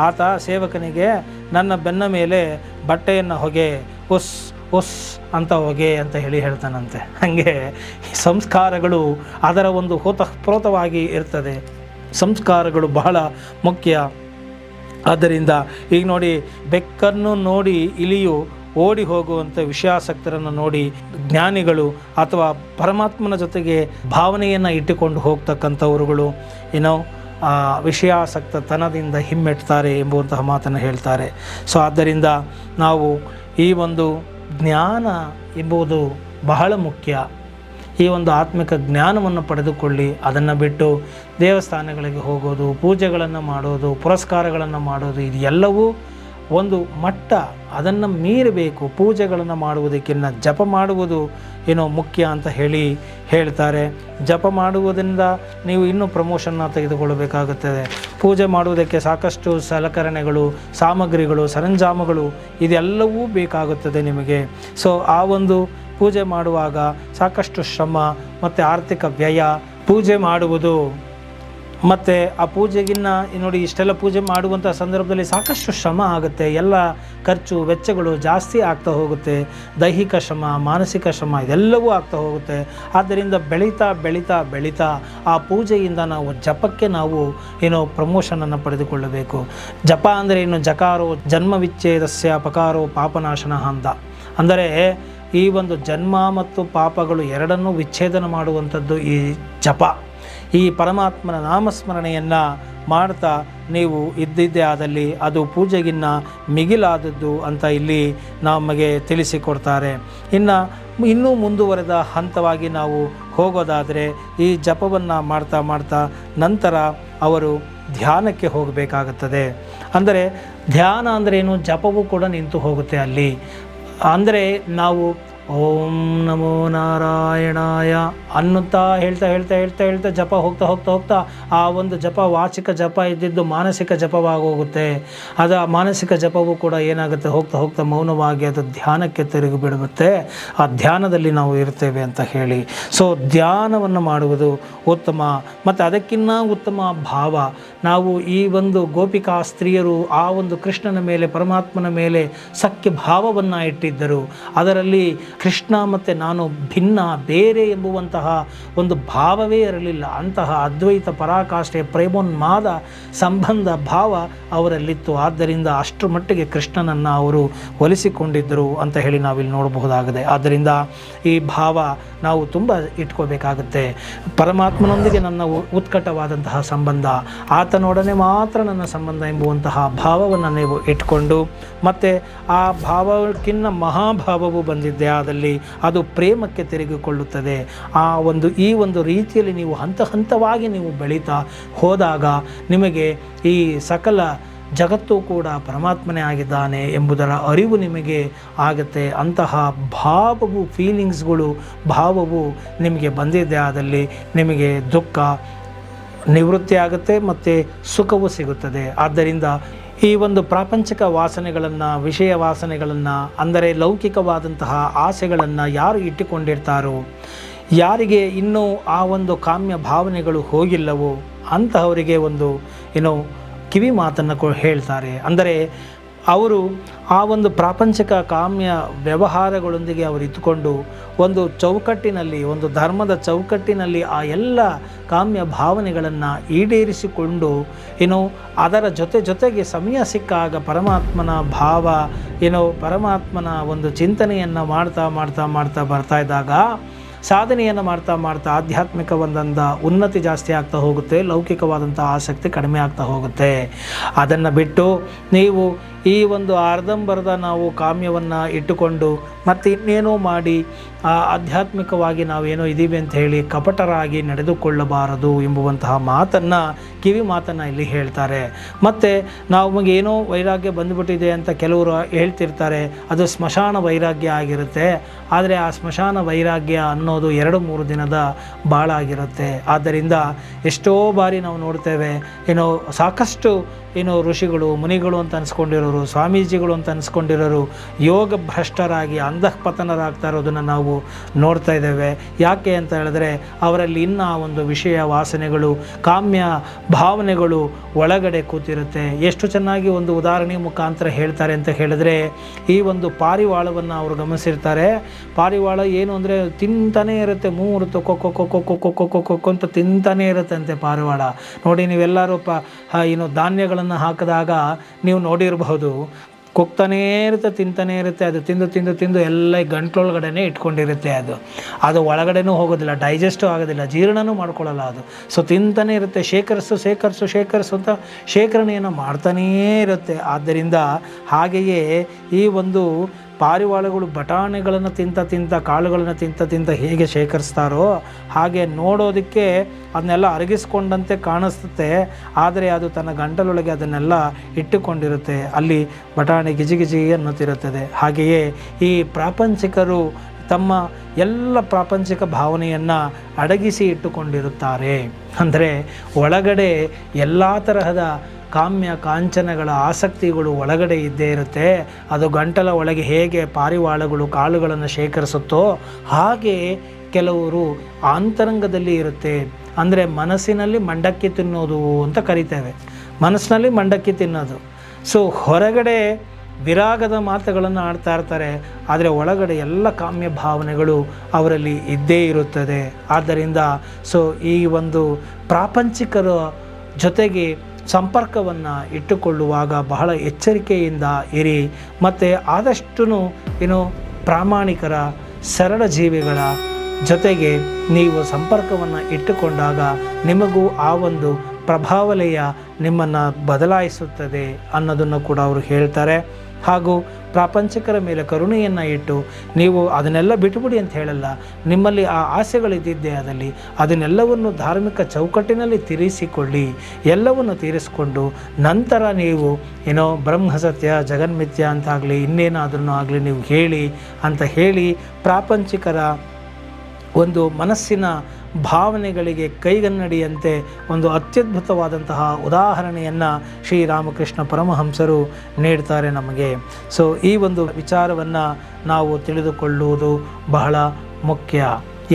ಆತ ಸೇವಕನಿಗೆ ನನ್ನ ಬೆನ್ನ ಮೇಲೆ ಬಟ್ಟೆಯನ್ನು ಹೊಗೆ, ಉಸ್ ಉಸ್ ಅಂತ ಹೊಗೆ ಅಂತ ಹೇಳ್ತಾನಂತೆ. ಹಾಗೆ ಸಂಸ್ಕಾರಗಳು ಅದರ ಒಂದು ಹೋತಪ್ರೋತವಾಗಿ ಇರ್ತದೆ. ಸಂಸ್ಕಾರಗಳು ಬಹಳ ಮುಖ್ಯ. ಆದ್ದರಿಂದ ಈಗ ನೋಡಿ, ಬೆಕ್ಕನ್ನು ನೋಡಿ ಇಲಿಯು ಓಡಿ ಹೋಗುವಂಥ ವಿಷಯಾಸಕ್ತರನ್ನು ನೋಡಿ ಜ್ಞಾನಿಗಳು ಅಥವಾ ಪರಮಾತ್ಮನ ಜೊತೆಗೆ ಭಾವನೆಯನ್ನು ಇಟ್ಟುಕೊಂಡು ಹೋಗ್ತಕ್ಕಂಥವ್ರುಗಳು ವಿಷಯಾಸಕ್ತತನದಿಂದ ಹಿಮ್ಮೆಟ್ತಾರೆ ಎಂಬುವಂತಹ ಮಾತನ್ನು ಹೇಳ್ತಾರೆ. ಸೊ ಆದ್ದರಿಂದ ನಾವು ಈ ಒಂದು ಜ್ಞಾನ ಎಂಬುದು ಬಹಳ ಮುಖ್ಯ. ಈ ಒಂದು ಆತ್ಮಿಕ ಜ್ಞಾನವನ್ನು ಪಡೆದುಕೊಳ್ಳಿ. ಅದನ್ನು ಬಿಟ್ಟು ದೇವಸ್ಥಾನಗಳಿಗೆ ಹೋಗೋದು, ಪೂಜೆಗಳನ್ನು ಮಾಡೋದು, ಪುರಸ್ಕಾರಗಳನ್ನು ಮಾಡೋದು, ಇದು ಎಲ್ಲವೂ ಒಂದು ಮಟ್ಟ. ಅದನ್ನು ಮೀರಬೇಕು. ಪೂಜೆಗಳನ್ನು ಮಾಡುವುದಕ್ಕಿಂತ ಜಪ ಮಾಡುವುದು ಮುಖ್ಯ ಅಂತ ಹೇಳ್ತಾರೆ. ಜಪ ಮಾಡುವುದರಿಂದ ನೀವು ಇನ್ನೂ ಪ್ರಮೋಷನ್ನ ತೆಗೆದುಕೊಳ್ಳಬೇಕಾಗುತ್ತದೆ. ಪೂಜೆ ಮಾಡುವುದಕ್ಕೆ ಸಾಕಷ್ಟು ಸಲಕರಣೆಗಳು, ಸಾಮಗ್ರಿಗಳು, ಸರಂಜಾಮಗಳು ಇದೆಲ್ಲವೂ ಬೇಕಾಗುತ್ತದೆ ನಿಮಗೆ. ಸೊ ಆ ಒಂದು ಪೂಜೆ ಮಾಡುವಾಗ ಸಾಕಷ್ಟು ಶ್ರಮ ಮತ್ತು ಆರ್ಥಿಕ ವ್ಯಯ. ಪೂಜೆ ಮಾಡುವುದು ಮತ್ತು ಆ ಪೂಜೆಗಿನ್ನ ನೋಡಿ, ಇಷ್ಟೆಲ್ಲ ಪೂಜೆ ಮಾಡುವಂಥ ಸಂದರ್ಭದಲ್ಲಿ ಸಾಕಷ್ಟು ಶ್ರಮ ಆಗುತ್ತೆ. ಎಲ್ಲ ಖರ್ಚು ವೆಚ್ಚಗಳು ಜಾಸ್ತಿ ಆಗ್ತಾ ಹೋಗುತ್ತೆ. ದೈಹಿಕ ಶ್ರಮ, ಮಾನಸಿಕ ಶ್ರಮ ಇದೆಲ್ಲವೂ ಆಗ್ತಾ ಹೋಗುತ್ತೆ. ಆದ್ದರಿಂದ ಬೆಳೀತಾ ಬೆಳೀತಾ ಬೆಳೀತಾ ಆ ಪೂಜೆಯಿಂದ ನಾವು ಜಪಕ್ಕೆ ನಾವು ಪ್ರಮೋಷನನ್ನು ಪಡೆದುಕೊಳ್ಳಬೇಕು. ಜಪ ಅಂದರೆ ಜಕಾರೋ ಜನ್ಮ ವಿಚ್ಛೇದಸ್ಯ ಪಕಾರೋ ಪಾಪನಾಶನ ಅಂತ. ಅಂದರೆ ಈ ಒಂದು ಜನ್ಮ ಮತ್ತು ಪಾಪಗಳು ಎರಡನ್ನೂ ವಿಚ್ಛೇದನ ಮಾಡುವಂಥದ್ದು ಈ ಜಪ. ಈ ಪರಮಾತ್ಮನ ನಾಮಸ್ಮರಣೆಯನ್ನು ಮಾಡ್ತಾ ನೀವು ಇದ್ದಿದ್ದೇ ಆದಲ್ಲಿ ಅದು ಪೂಜೆಗಿನ್ನ ಮಿಗಿಲಾದದ್ದು ಅಂತ ಇಲ್ಲಿ ನಮಗೆ ತಿಳಿಸಿಕೊಡ್ತಾರೆ. ಇನ್ನೂ ಮುಂದುವರೆದ ಹಂತವಾಗಿ ನಾವು ಹೋಗೋದಾದರೆ ಈ ಜಪವನ್ನು ಮಾಡ್ತಾ ಮಾಡ್ತಾ ನಂತರ ಅವರು ಧ್ಯಾನಕ್ಕೆ ಹೋಗಬೇಕಾಗುತ್ತದೆ. ಅಂದರೆ ಧ್ಯಾನ ಅಂದ್ರೇನು, ಜಪವೂ ಕೂಡ ನಿಂತು ಹೋಗುತ್ತೆ ಅಲ್ಲಿ. ಅಂದರೆ ನಾವು ಓಂ ನಮೋ ನಾರಾಯಣಾಯ ಅನ್ನುತ್ತಾ ಹೇಳ್ತಾ ಜಪ ಹೋಗ್ತಾ ಆ ಒಂದು ಜಪ ವಾಚಿಕ ಜಪ ಇದ್ದಿದ್ದು ಮಾನಸಿಕ ಜಪವಾಗಿ ಹೋಗುತ್ತೆ. ಅದು ಆ ಮಾನಸಿಕ ಜಪವೂ ಕೂಡ ಏನಾಗುತ್ತೆ, ಹೋಗ್ತಾ ಮೌನವಾಗಿ ಅದು ಧ್ಯಾನಕ್ಕೆ ತಿರುಗಿ ಬಿಡುತ್ತೆ. ಆ ಧ್ಯಾನದಲ್ಲಿ ನಾವು ಇರ್ತೇವೆ ಅಂತ ಹೇಳಿ. ಸೊ ಧ್ಯಾನವನ್ನು ಮಾಡುವುದು ಉತ್ತಮ. ಮತ್ತು ಅದಕ್ಕಿಂತ ಉತ್ತಮ ಭಾವ, ನಾವು ಈ ಒಂದು ಗೋಪಿಕಾ ಸ್ತ್ರೀಯರು ಆ ಒಂದು ಕೃಷ್ಣನ ಮೇಲೆ, ಪರಮಾತ್ಮನ ಮೇಲೆ ಸಖ್ಯ ಭಾವವನ್ನು ಇಟ್ಟಿದ್ದರು. ಅದರಲ್ಲಿ ಕೃಷ್ಣ ಮತ್ತು ನಾನು ಭಿನ್ನ, ಬೇರೆ ಎಂಬುವಂತಹ ಒಂದು ಭಾವವೇ ಇರಲಿಲ್ಲ. ಅಂತಹ ಅದ್ವೈತ ಪರಾಕಾಷ್ಠೆಯ ಪ್ರೇಮೋನ್ಮಾದ ಸಂಬಂಧ ಭಾವ ಅವರಲ್ಲಿತ್ತು. ಆದ್ದರಿಂದ ಅಷ್ಟರ ಮಟ್ಟಿಗೆ ಕೃಷ್ಣನನ್ನು ಅವರು ಒಲಿಸಿಕೊಂಡಿದ್ದರು ಅಂತ ಹೇಳಿ ನಾವಿಲ್ಲಿ ನೋಡಬಹುದಾಗಿದೆ. ಆದ್ದರಿಂದ ಈ ಭಾವ ನಾವು ತುಂಬ ಇಟ್ಕೋಬೇಕಾಗುತ್ತೆ. ಪರಮಾತ್ಮನೊಂದಿಗೆ ನನ್ನ ಉತ್ಕಟವಾದಂತಹ ಸಂಬಂಧ, ಆತನೊಡನೆ ಮಾತ್ರ ನನ್ನ ಸಂಬಂಧ ಎಂಬುವಂತಹ ಭಾವವನ್ನು ನೀವು ಇಟ್ಕೊಂಡು, ಮತ್ತು ಆ ಭಾವಕ್ಕಿಂತ ಮಹಾಭಾವವು ಬಂದಿದ್ದೆ ಆದಲ್ಲಿ ಅದು ಪ್ರೇಮಕ್ಕೆ ತಿರುಗಿಕೊಳ್ಳುತ್ತದೆ. ಈ ಒಂದು ರೀತಿಯಲ್ಲಿ ನೀವು ಹಂತವಾಗಿ ನೀವು ಬೆಳೀತಾ ಹೋದಾಗ ನಿಮಗೆ ಈ ಸಕಲ ಜಗತ್ತು ಕೂಡ ಪರಮಾತ್ಮನೇ ಆಗಿದ್ದಾನೆ ಎಂಬುದರ ಅರಿವು ನಿಮಗೆ ಆಗುತ್ತೆ. ಅಂತಹ ಭಾವವು, ಫೀಲಿಂಗ್ಸ್ಗಳು, ಭಾವವು ನಿಮಗೆ ಬಂದಿದ್ದೆ ಆದಲ್ಲಿ ನಿಮಗೆ ದುಃಖ ನಿವೃತ್ತಿ ಆಗುತ್ತೆ ಮತ್ತು ಸುಖವೂ ಸಿಗುತ್ತದೆ. ಆದ್ದರಿಂದ ಈ ಒಂದು ಪ್ರಾಪಂಚಿಕ ವಾಸನೆಗಳನ್ನು, ವಿಷಯ ವಾಸನೆಗಳನ್ನು, ಅಂದರೆ ಲೌಕಿಕವಾದಂತಹ ಆಸೆಗಳನ್ನು ಯಾರು ಇಟ್ಟುಕೊಂಡಿರ್ತಾರೋ, ಯಾರಿಗೆ ಇನ್ನೂ ಆ ಒಂದು ಕಾಮ್ಯ ಭಾವನೆಗಳು ಹೋಗಿಲ್ಲವೋ ಅಂತಹವರಿಗೆ ಒಂದು ಕಿವಿ ಮಾತನ್ನು ಹೇಳ್ತಾರೆ. ಅಂದರೆ ಅವರು ಆ ಒಂದು ಪ್ರಾಪಂಚಿಕ ಕಾಮ್ಯ ವ್ಯವಹಾರಗಳೊಂದಿಗೆ ಅವರು ಇದ್ದುಕೊಂಡು ಒಂದು ಚೌಕಟ್ಟಿನಲ್ಲಿ, ಒಂದು ಧರ್ಮದ ಚೌಕಟ್ಟಿನಲ್ಲಿ ಆ ಎಲ್ಲ ಕಾಮ್ಯ ಭಾವನೆಗಳನ್ನು ಈಡೇರಿಸಿಕೊಂಡು ಅದರ ಜೊತೆಗೆ ಸಮಯ ಸಿಕ್ಕಾಗ ಪರಮಾತ್ಮನ ಭಾವ ಪರಮಾತ್ಮನ ಒಂದು ಚಿಂತನೆಯನ್ನು ಮಾಡ್ತಾ ಬರ್ತಾ ಇದ್ದಾಗ, ಸಾಧನೆಯನ್ನು ಮಾಡ್ತಾ ಆಧ್ಯಾತ್ಮಿಕ ಒಂದೊಂದು ಉನ್ನತಿ ಜಾಸ್ತಿ ಆಗ್ತಾ ಹೋಗುತ್ತೆ, ಲೌಕಿಕವಾದಂಥ ಆಸಕ್ತಿ ಕಡಿಮೆ ಆಗ್ತಾ ಹೋಗುತ್ತೆ. ಅದನ್ನು ಬಿಟ್ಟು ನೀವು ಈ ಒಂದು ಅರ್ಧಂಬರ್ಧ ನಾವು ಕಾಮ್ಯವನ್ನು ಇಟ್ಟುಕೊಂಡು ಮತ್ತು ಇನ್ನೇನೋ ಮಾಡಿ ಆಧ್ಯಾತ್ಮಿಕವಾಗಿ ನಾವೇನೋ ಇದ್ದೀವಿ ಅಂತ ಹೇಳಿ ಕಪಟರಾಗಿ ನಡೆದುಕೊಳ್ಳಬಾರದು ಎಂಬುವಂತಹ ಕಿವಿ ಮಾತನ್ನು ಇಲ್ಲಿ ಹೇಳ್ತಾರೆ. ಮತ್ತು ನಮಗೆ ಏನೋ ವೈರಾಗ್ಯ ಬಂದುಬಿಟ್ಟಿದೆ ಅಂತ ಕೆಲವರು ಹೇಳ್ತಿರ್ತಾರೆ, ಅದು ಸ್ಮಶಾನ ವೈರಾಗ್ಯ ಆಗಿರುತ್ತೆ. ಆದರೆ ಆ ಸ್ಮಶಾನ ವೈರಾಗ್ಯ ಅನ್ನೋದು 2-3 ದಿನದ ಬಾಳಾಗಿರುತ್ತೆ. ಆದ್ದರಿಂದ ಎಷ್ಟೋ ಬಾರಿ ನಾವು ನೋಡ್ತೇವೆ, ಸಾಕಷ್ಟು ಋಷಿಗಳು, ಮುನಿಗಳು ಅಂತ ಅನಿಸ್ಕೊಂಡಿರೋರು, ಸ್ವಾಮೀಜಿಗಳು ಅಂತ ಅನಿಸ್ಕೊಂಡಿರೋರು ಯೋಗ ಭ್ರಷ್ಟರಾಗಿ ಅಂಧಃಪತನರಾಗ್ತಾ ಇರೋದನ್ನು ನಾವು ನೋಡ್ತಾ ಇದ್ದೇವೆ. ಯಾಕೆ ಅಂತ ಹೇಳಿದ್ರೆ ಅವರಲ್ಲಿ ಇನ್ನೂ ಒಂದು ವಿಷಯ ವಾಸನೆಗಳು, ಕಾಮ್ಯ ಭಾವನೆಗಳು ಒಳಗಡೆ ಕೂತಿರುತ್ತೆ. ಎಷ್ಟು ಚೆನ್ನಾಗಿ ಒಂದು ಉದಾಹರಣೆ ಮುಖಾಂತರ ಹೇಳ್ತಾರೆ ಅಂತ ಹೇಳಿದ್ರೆ, ಈ ಒಂದು ಪಾರಿವಾಳವನ್ನು ಅವರು ಗಮನಿಸಿರ್ತಾರೆ. ಪಾರಿವಾಳ ಏನು ಅಂದರೆ ತಿಂತಾನೇ ಇರುತ್ತೆ, 3 ಕೊಕ್ಕೊ ಅಂತ ತಿಂತಾನೇ ಇರುತ್ತಂತೆ ಪಾರಿವಾಳ. ನೋಡಿ, ನೀವೆಲ್ಲರೂ ಧಾನ್ಯಗಳನ್ನು ಹಾಕಿದಾಗ ನೀವು ನೋಡಿರಬಹುದು, ಕೊಕ್ತಾನೇ ಇರುತ್ತೆ, ತಿಂತಾನೇ ಇರುತ್ತೆ. ಅದು ತಿಂದು ಎಲ್ಲ ಗಂಟ್ಲೊಳಗಡೆ ಇಟ್ಕೊಂಡಿರುತ್ತೆ. ಅದು ಒಳಗಡೆನೂ ಹೋಗೋದಿಲ್ಲ, ಡೈಜೆಸ್ಟು ಆಗೋದಿಲ್ಲ, ಜೀರ್ಣನೂ ಮಾಡ್ಕೊಳ್ಳಲ್ಲ ಅದು. ಸೊ ತಿಂತಾನೇ ಇರುತ್ತೆ, ಶೇಖರಿಸು ಅಂತ ಶೇಖರಣೆಯನ್ನು ಮಾಡ್ತಾನೇ ಇರುತ್ತೆ. ಆದ್ದರಿಂದ ಹಾಗೆಯೇ ಈ ಒಂದು ಪಾರಿವಾಳಗಳು ಬಟಾಣಿಗಳನ್ನು ತಿಂತ ಕಾಳುಗಳನ್ನು ತಿಂತ ಹೇಗೆ ಶೇಖರಿಸ್ತಾರೋ ಹಾಗೆ ನೋಡೋದಕ್ಕೆ ಅದನ್ನೆಲ್ಲ ಅರಗಿಸ್ಕೊಂಡಂತೆ ಕಾಣಿಸುತ್ತೆ. ಆದರೆ ಅದು ತನ್ನ ಗಂಟಲೊಳಗೆ ಅದನ್ನೆಲ್ಲ ಇಟ್ಟುಕೊಂಡಿರುತ್ತೆ. ಅಲ್ಲಿ ಬಟಾಣಿ ಗಿಜಿ ಅನ್ನುತ್ತಿರುತ್ತದೆ. ಹಾಗೆಯೇ ಈ ಪ್ರಾಪಂಚಿಕರು ತಮ್ಮ ಎಲ್ಲ ಪ್ರಾಪಂಚಿಕ ಭಾವನೆಯನ್ನು ಅಡಗಿಸಿ ಇಟ್ಟುಕೊಂಡಿರುತ್ತಾರೆ. ಅಂದರೆ ಒಳಗಡೆ ಎಲ್ಲ ತರಹದ ಕಾಮ್ಯ ಕಾಂಚನಗಳ ಆಸಕ್ತಿಗಳು ಒಳಗಡೆ ಇದ್ದೇ ಇರುತ್ತೆ. ಅದು ಗಂಟಲ ಒಳಗೆ ಹೇಗೆ ಪಾರಿವಾಳಗಳು ಕಾಳುಗಳನ್ನು ಶೇಖರಿಸುತ್ತೋ ಹಾಗೆ ಕೆಲವರು ಅಂತರಂಗದಲ್ಲಿ ಇರುತ್ತೆ. ಅಂದರೆ ಮನಸ್ಸಿನಲ್ಲಿ ಮಂಡಕ್ಕಿ ತಿನ್ನೋದು ಅಂತ ಕರಿತೇವೆ, ಮನಸ್ಸಿನಲ್ಲಿ ಮಂಡಕ್ಕಿ ತಿನ್ನೋದು. ಸೊ ಹೊರಗಡೆ ವಿರಾಗದ ಮಾತುಗಳನ್ನು ಆಡ್ತಾ ಇರ್ತಾರೆ, ಆದರೆ ಒಳಗಡೆ ಎಲ್ಲ ಕಾಮ್ಯ ಭಾವನೆಗಳು ಅವರಲ್ಲಿ ಇದ್ದೇ ಇರುತ್ತದೆ. ಆದ್ದರಿಂದ ಈ ಒಂದು ಪ್ರಾಪಂಚಿಕರ ಜೊತೆಗೆ ಸಂಪರ್ಕವನ್ನು ಇಟ್ಟುಕೊಳ್ಳುವಾಗ ಬಹಳ ಎಚ್ಚರಿಕೆಯಿಂದ ಇರಿ. ಮತ್ತು ಆದಷ್ಟು ಪ್ರಾಮಾಣಿಕರ ಸರಳ ಜೀವಿಗಳ ಜೊತೆಗೆ ನೀವು ಸಂಪರ್ಕವನ್ನು ಇಟ್ಟುಕೊಂಡಾಗ ನಿಮಗೂ ಆ ಒಂದು ಪ್ರಭಾವಲಯ ನಿಮ್ಮನ್ನು ಬದಲಾಯಿಸುತ್ತದೆ ಅನ್ನೋದನ್ನು ಕೂಡ ಅವರು ಹೇಳ್ತಾರೆ. ಹಾಗೂ ಪ್ರಾಪಂಚಿಕರ ಮೇಲೆ ಕರುಣೆಯನ್ನು ಇಟ್ಟು ನೀವು ಅದನ್ನೆಲ್ಲ ಬಿಟ್ಟುಬಿಡಿ ಅಂತ ಹೇಳಲ್ಲ. ನಿಮ್ಮಲ್ಲಿ ಆ ಆಸೆಗಳಿದ್ದಿದ್ದೇ ಆದಲ್ಲಿ ಅದನ್ನೆಲ್ಲವನ್ನು ಧಾರ್ಮಿಕ ಚೌಕಟ್ಟಿನಲ್ಲಿ ತೀರಿಸಿಕೊಳ್ಳಿ. ಎಲ್ಲವನ್ನು ತೀರಿಸಿಕೊಂಡು ನಂತರ ನೀವು ಬ್ರಹ್ಮಸತ್ಯ ಜಗನ್ಮಿಥ್ಯ ಅಂತಾಗಲಿ ಇನ್ನೇನಾದ್ರೂ ಆಗಲಿ ನೀವು ಹೇಳಿ ಅಂತ ಹೇಳಿ ಪ್ರಾಪಂಚಿಕರ ಒಂದು ಮನಸ್ಸಿನ ಭಾವನೆಗಳಿಗೆ ಕೈಗನ್ನಡಿಯಂತೆ ಒಂದು ಅತ್ಯದ್ಭುತವಾದಂತಹ ಉದಾಹರಣೆಯನ್ನು ಶ್ರೀರಾಮಕೃಷ್ಣ ಪರಮಹಂಸರು ನೀಡ್ತಾರೆ ನಮಗೆ. ಸೊ ಈ ಒಂದು ವಿಚಾರವನ್ನು ನಾವು ತಿಳಿದುಕೊಳ್ಳುವುದು ಬಹಳ ಮುಖ್ಯ.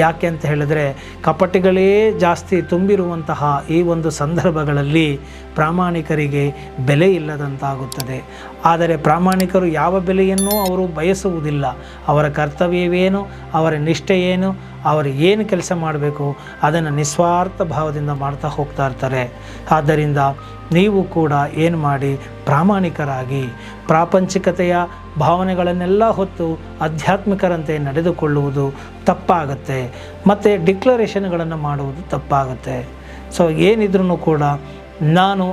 ಯಾಕೆ ಅಂತ ಹೇಳಿದ್ರೆ ಕಪಟಿಗಳೇ ಜಾಸ್ತಿ ತುಂಬಿರುವಂತಹ ಈ ಒಂದು ಸಂದರ್ಭಗಳಲ್ಲಿ ಪ್ರಾಮಾಣಿಕರಿಗೆ ಬೆಲೆ ಇಲ್ಲದಂತಾಗುತ್ತದೆ. ಆದರೆ ಪ್ರಾಮಾಣಿಕರು ಯಾವ ಬೆಲೆಯನ್ನೂ ಅವರು ಬಯಸುವುದಿಲ್ಲ. ಅವರ ಕರ್ತವ್ಯವೇನು, ಅವರ ನಿಷ್ಠೆ ಏನು, ಅವರು ಏನು ಕೆಲಸ ಮಾಡಬೇಕು ಅದನ್ನು ನಿಸ್ವಾರ್ಥ ಭಾವದಿಂದ ಮಾಡ್ತಾ ಹೋಗ್ತಾ ಇರ್ತಾರೆ. ಆದ್ದರಿಂದ ನೀವು ಕೂಡ ಏನು ಮಾಡಿ, ಪ್ರಾಮಾಣಿಕರಾಗಿ ಪ್ರಾಪಂಚಿಕತೆಯ ಭಾವನೆಗಳನ್ನೆಲ್ಲ ಹೊತ್ತು ಆಧ್ಯಾತ್ಮಿಕರಂತೆ ನಡೆದುಕೊಳ್ಳುವುದು ತಪ್ಪಾಗುತ್ತೆ. ಮತ್ತು ಡಿಕ್ಲರೇಷನ್ಗಳನ್ನು ಮಾಡುವುದು ತಪ್ಪಾಗುತ್ತೆ. ಸೊ ಏನಿದ್ರೂ ಕೂಡ ನಾನು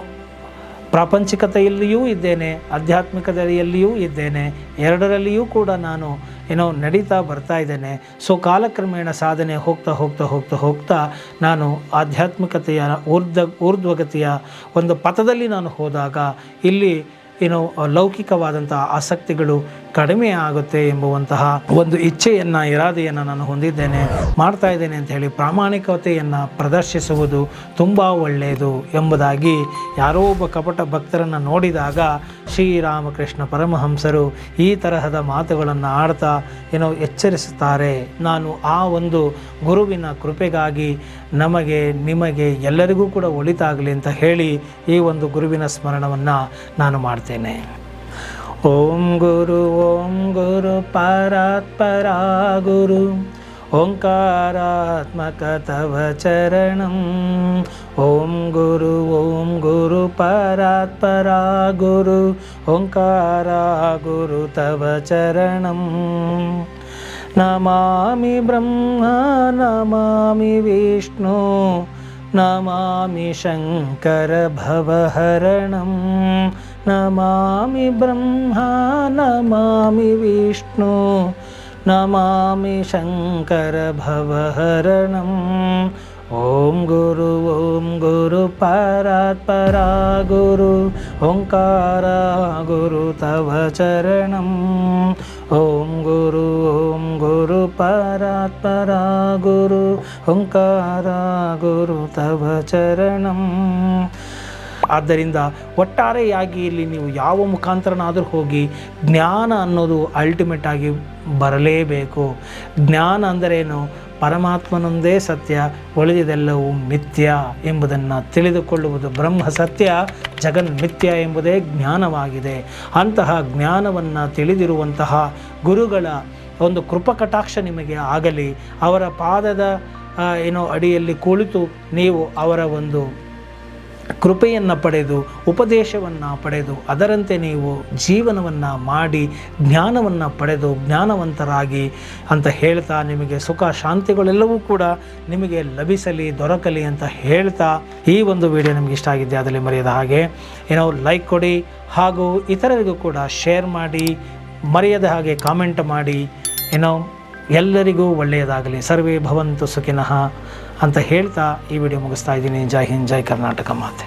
ಪ್ರಾಪಂಚಿಕತೆಯಲ್ಲಿಯೂ ಇದ್ದೇನೆ, ಆಧ್ಯಾತ್ಮಿಕತೆಯಲ್ಲಿಯೂ ಇದ್ದೇನೆ, ಎರಡರಲ್ಲಿಯೂ ಕೂಡ ನಾನು ನಡೀತಾ ಬರ್ತಾ ಇದ್ದೇನೆ. ಸೊ ಕಾಲಕ್ರಮೇಣ ಸಾಧನೆ ಹೋಗ್ತಾ ಹೋಗ್ತಾ ಹೋಗ್ತಾ ಹೋಗ್ತಾ ನಾನು ಆಧ್ಯಾತ್ಮಿಕತೆಯ ಊರ್ಧ್ವಗತಿಯ ಒಂದು ಪಥದಲ್ಲಿ ನಾನು ಹೋದಾಗ ಇಲ್ಲಿ ಲೌಕಿಕವಾದಂಥ ಆಸಕ್ತಿಗಳು ಕಡಿಮೆ ಆಗುತ್ತೆ ಎಂಬುವಂತಹ ಒಂದು ಇಚ್ಛೆಯನ್ನು ಇರಾದೆಯನ್ನು ನಾನು ಹೊಂದಿದ್ದೇನೆ, ಮಾಡ್ತಾ ಇದ್ದೇನೆ ಅಂತ ಹೇಳಿ ಪ್ರಾಮಾಣಿಕತೆಯನ್ನು ಪ್ರದರ್ಶಿಸುವುದು ತುಂಬ ಒಳ್ಳೆಯದು ಎಂಬುದಾಗಿ ಯಾರೋ ಒಬ್ಬ ಕಪಟ ಭಕ್ತರನ್ನು ನೋಡಿದಾಗ ಶ್ರೀರಾಮಕೃಷ್ಣ ಪರಮಹಂಸರು ಈ ತರಹದ ಮಾತುಗಳನ್ನು ಆಡ್ತಾ ಎಚ್ಚರಿಸುತ್ತಾರೆ. ನಾನು ಆ ಒಂದು ಗುರುವಿನ ಕೃಪೆಗಾಗಿ ನಮಗೆ ನಿಮಗೆ ಎಲ್ಲರಿಗೂ ಕೂಡ ಒಳಿತಾಗಲಿ ಅಂತ ಹೇಳಿ ಈ ಒಂದು ಗುರುವಿನ ಸ್ಮರಣವನ್ನು ನಾನು ಮಾಡ್ತೇನೆ. ಓಂ ಗುರು ಪರಾತ್ಪರಾ ಗುರು ಓಂಕಾರಾತ್ಮಕ ತವ ಚರಣಂ. ಓಂ ಗುರು ಪರಾತ್ಪರಾ ಗುರು ಓಂಕಾರ ಗುರು ತವ ಚರಣಂ. ನಮಾಮಿ ಬ್ರಹ್ಮ ನಮಾಮಿ ವಿಷ್ಣು ನಮಾಮಿ ಶಂಕರ ಭವಹರಣಂ. ನಮಾಮಿ ಬ್ರಹ್ಮ ನಮಾಮಿ ವಿಷ್ಣು ನಮಾಮಿ ಶಂಕರ ಭವಹರಣಂ. ಓಂ ಗುರು ಪರಾತ್ಪರಾ ಗುರು ಓಂಕಾರ ಗುರು ತವ ಚರಣಂ. ಓಂ ಗುರು ಪರಾತ್ಪರಾ ಗುರು ಓಂಕಾರ ಗುರು ತವ ಚರಣಂ. ಆದ್ದರಿಂದ ಒಟ್ಟಾರೆಯಾಗಿ ಇಲ್ಲಿ ನೀವು ಯಾವ ಮುಖಾಂತರನಾದರೂ ಹೋಗಿ ಜ್ಞಾನ ಅನ್ನೋದು ಅಲ್ಟಿಮೇಟ್ ಆಗಿ ಬರಲೇಬೇಕು. ಜ್ಞಾನ ಅಂದರೇನು? ಪರಮಾತ್ಮನೊಂದೇ ಸತ್ಯ, ಉಳಿದಿದೆಲ್ಲವೂ ಮಿಥ್ಯ ಎಂಬುದನ್ನು ತಿಳಿದುಕೊಳ್ಳುವುದು. ಬ್ರಹ್ಮ ಸತ್ಯ, ಜಗನ್ಮಿಥ್ಯ ಎಂಬುದೇ ಜ್ಞಾನವಾಗಿದೆ. ಅಂತಹ ಜ್ಞಾನವನ್ನು ತಿಳಿದಿರುವಂತಹ ಗುರುಗಳ ಒಂದು ಕೃಪಕಟಾಕ್ಷ ನಿಮಗೆ ಆಗಲಿ. ಅವರ ಪಾದದ ಅಡಿಯಲ್ಲಿ ಕುಳಿತು ನೀವು ಅವರ ಒಂದು ಕೃಪೆಯನ್ನು ಪಡೆದು ಉಪದೇಶವನ್ನು ಪಡೆದು ಅದರಂತೆ ನೀವು ಜೀವನವನ್ನು ಮಾಡಿ ಜ್ಞಾನವನ್ನು ಪಡೆದು ಜ್ಞಾನವಂತರಾಗಿ ಅಂತ ಹೇಳ್ತಾ ನಿಮಗೆ ಸುಖ ಶಾಂತಿಗಳೆಲ್ಲವೂ ಕೂಡ ನಿಮಗೆ ಲಭಿಸಲಿ, ದೊರಕಲಿ ಅಂತ ಹೇಳ್ತಾ ಈ ಒಂದು ವಿಡಿಯೋ ನಿಮಗೆ ಇಷ್ಟ ಆಗಿದ್ದೆ ಅದರಲ್ಲಿ ಮರೆಯದ ಹಾಗೆ ಲೈಕ್ ಕೊಡಿ ಹಾಗೂ ಇತರರಿಗೂ ಕೂಡ ಶೇರ್ ಮಾಡಿ, ಮರೆಯದ ಹಾಗೆ ಕಾಮೆಂಟ್ ಮಾಡಿ. ಎಲ್ಲರಿಗೂ ಒಳ್ಳೆಯದಾಗಲಿ. ಸರ್ವೇ ಭವಂತು ಸುಖಿನಃ ಅಂತ ಹೇಳ್ತಾ ಈ ವಿಡಿಯೋ ಮುಗಿಸ್ತಾ ಇದ್ದೀನಿ. ಜೈ ಹಿಂದ್, ಜೈ ಕರ್ನಾಟಕ ಮಾತೆ.